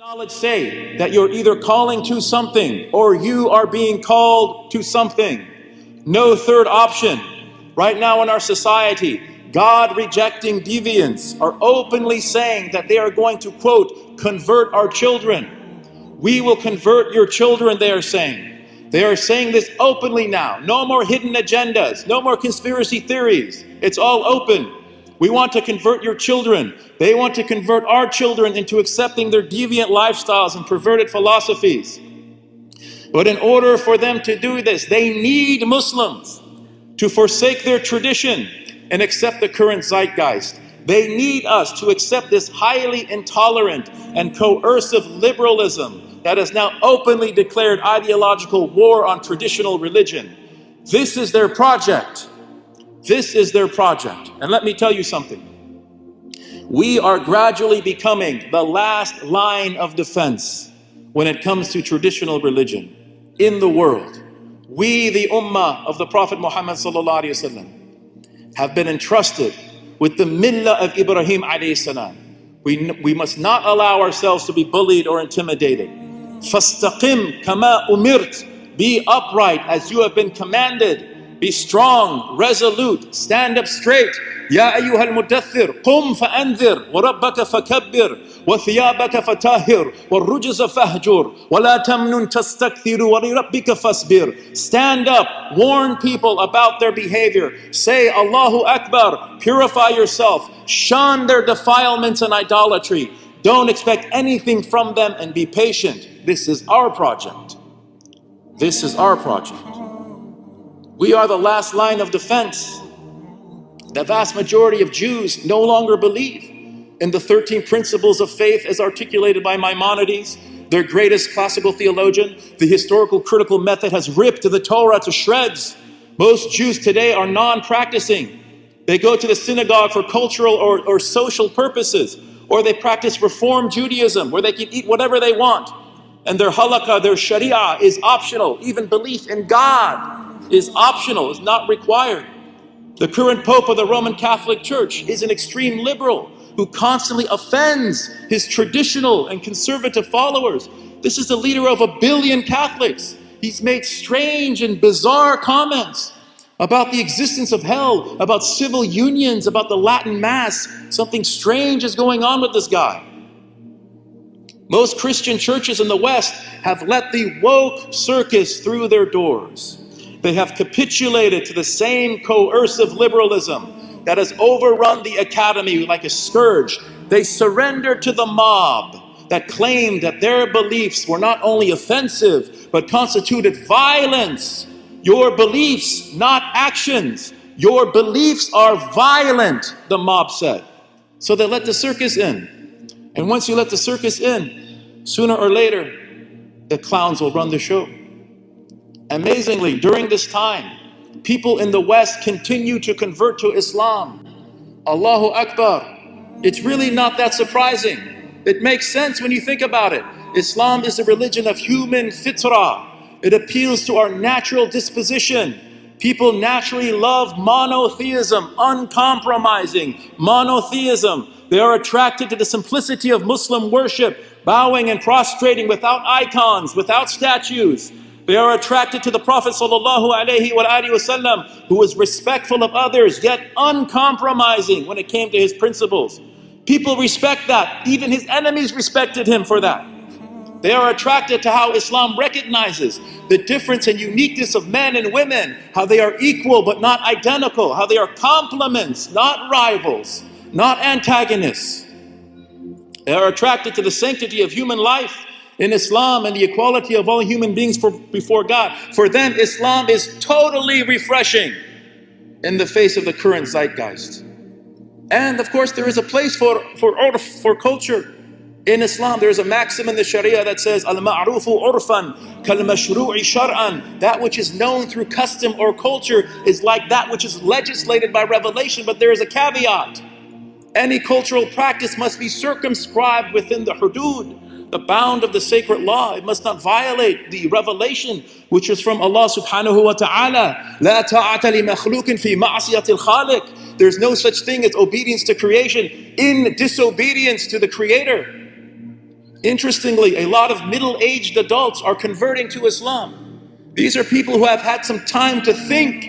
knowledge say that you're either calling to something or you are being called to something. No third option. Right now in our society, God-rejecting deviants are openly saying that they are going to, quote, convert our children. We will convert your children, they are saying. They are saying this openly now. No more hidden agendas, no more conspiracy theories. It's all open. We want to convert your children. They want to convert our children into accepting their deviant lifestyles and perverted philosophies. But in order for them to do this, they need Muslims to forsake their tradition and accept the current zeitgeist. They need us to accept this highly intolerant and coercive liberalism that has now openly declared ideological war on traditional religion. This is their project. This is their project. And let me tell you something. We are gradually becoming the last line of defense when it comes to traditional religion in the world. We, the ummah of the Prophet Muhammad sallallahu alaihi wasallam, have been entrusted with the millah of Ibrahim alayhi salam. We must not allow ourselves to be bullied or intimidated. Fastaqim kama umirt. Be upright as you have been commanded. Be strong, resolute, stand up straight. يا أيها المدثر قم فأنذر وربك فكبر وثيابك فطهر والرجز فاهجر ولا تمنن تستكثر ولربك فاصبر. Stand up, warn people about their behavior. Say Allahu Akbar, purify yourself, shun their defilements and idolatry. Don't expect anything from them and be patient. This is our project. This is our project. We are the last line of defense. The vast majority of Jews no longer believe in the 13 principles of faith as articulated by Maimonides, their greatest classical theologian. The historical critical method has ripped the Torah to shreds. Most Jews today are non-practicing. They go to the synagogue for cultural or social purposes, or they practice Reform Judaism where they can eat whatever they want. And their halakha, their sharia is optional. Even belief in God is optional, is not required. The current Pope of the Roman Catholic Church is an extreme liberal who constantly offends his traditional and conservative followers. This is the leader of 1 billion Catholics. He's made strange and bizarre comments about the existence of hell, about civil unions, about the Latin Mass. Something strange is going on with this guy. Most Christian churches in the West have let the woke circus through their doors. They have capitulated to the same coercive liberalism that has overrun the academy like a scourge. They surrendered to the mob that claimed that their beliefs were not only offensive, but constituted violence. Your beliefs, not actions. Your beliefs are violent, the mob said. So they let the circus in. And once you let the circus in, sooner or later, the clowns will run the show. Amazingly, during this time, people in the West continue to convert to Islam. Allahu Akbar. It's really not that surprising. It makes sense when you think about it. Islam is the religion of human fitrah. It appeals to our natural disposition. People naturally love monotheism, uncompromising monotheism. They are attracted to the simplicity of Muslim worship, bowing and prostrating without icons, without statues. They are attracted to the Prophet ﷺ, who was respectful of others, yet uncompromising when it came to his principles. People respect that. Even his enemies respected him for that. They are attracted to how Islam recognizes the difference and uniqueness of men and women, how they are equal but not identical, how they are complements, not rivals, not antagonists. They are attracted to the sanctity of human life in Islam and the equality of all human beings before God. For them, Islam is totally refreshing in the face of the current zeitgeist. And of course, there is a place for culture. In Islam, there is a maxim in the Sharia that says, Al-ma'rufu urfan kal-mashru'i shar'an. That which is known through custom or culture is like that which is legislated by revelation, but there is a caveat. Any cultural practice must be circumscribed within the hudud, the bound of the sacred law. It must not violate the revelation which is from Allah subhanahu wa ta'ala. La ta'ata li makhluqin fi ma'siyatil khaliq. There's no such thing as obedience to creation in disobedience to the Creator. Interestingly, a lot of middle-aged adults are converting to Islam. These are people who have had some time to think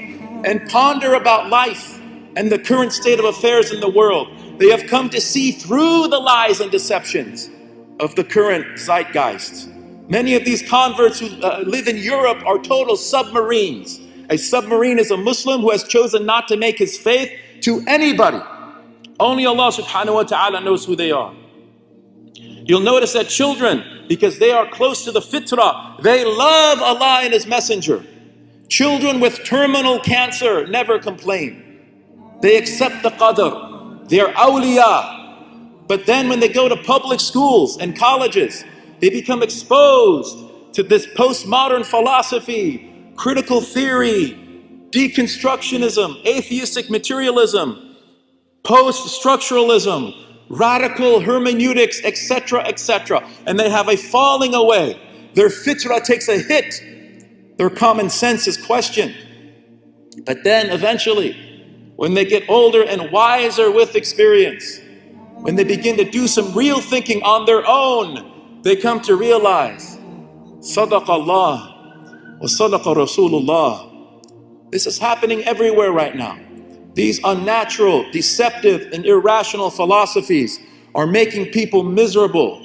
and ponder about life and the current state of affairs in the world. They have come to see through the lies and deceptions of the current zeitgeist. Many of these converts who live in Europe are total submarines. A submarine is a Muslim who has chosen not to make his faith to anybody. Only Allah subhanahu wa ta'ala knows who they are. You'll notice that children, because they are close to the fitrah, they love Allah and His Messenger. Children with terminal cancer never complain. They accept the qadr. They are awliya. But then when they go to public schools and colleges, they become exposed to this postmodern philosophy, critical theory, deconstructionism, atheistic materialism, post-structuralism, radical hermeneutics, etc., etc. And they have a falling away. Their fitrah takes a hit. Their common sense is questioned. But then eventually, when they get older and wiser with experience, when they begin to do some real thinking on their own, they come to realize, Sadaqa Allah wa Sadaqa Rasulullah. This is happening everywhere right now. These unnatural, deceptive, and irrational philosophies are making people miserable.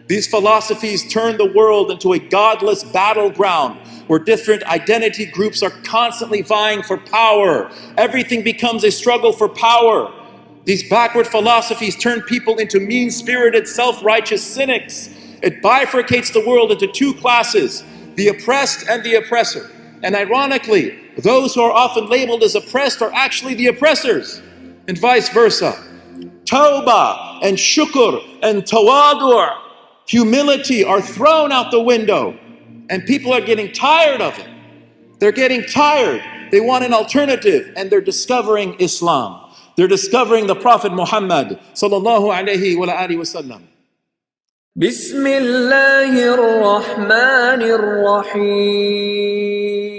These philosophies turn the world into a godless battleground where different identity groups are constantly vying for power. Everything becomes a struggle for power. These backward philosophies turn people into mean-spirited, self-righteous cynics. It bifurcates the world into two classes, the oppressed and the oppressor. And ironically, those who are often labeled as oppressed are actually the oppressors, and vice versa. Tawbah and shukr and tawadu', humility, are thrown out the window, and people are getting tired of it. They're getting tired. They want an alternative, and they're discovering Islam. They're discovering the Prophet Muhammad sallallahu alayhi wa alihi wa sallam. Bismillahir Rahmanir Rahim.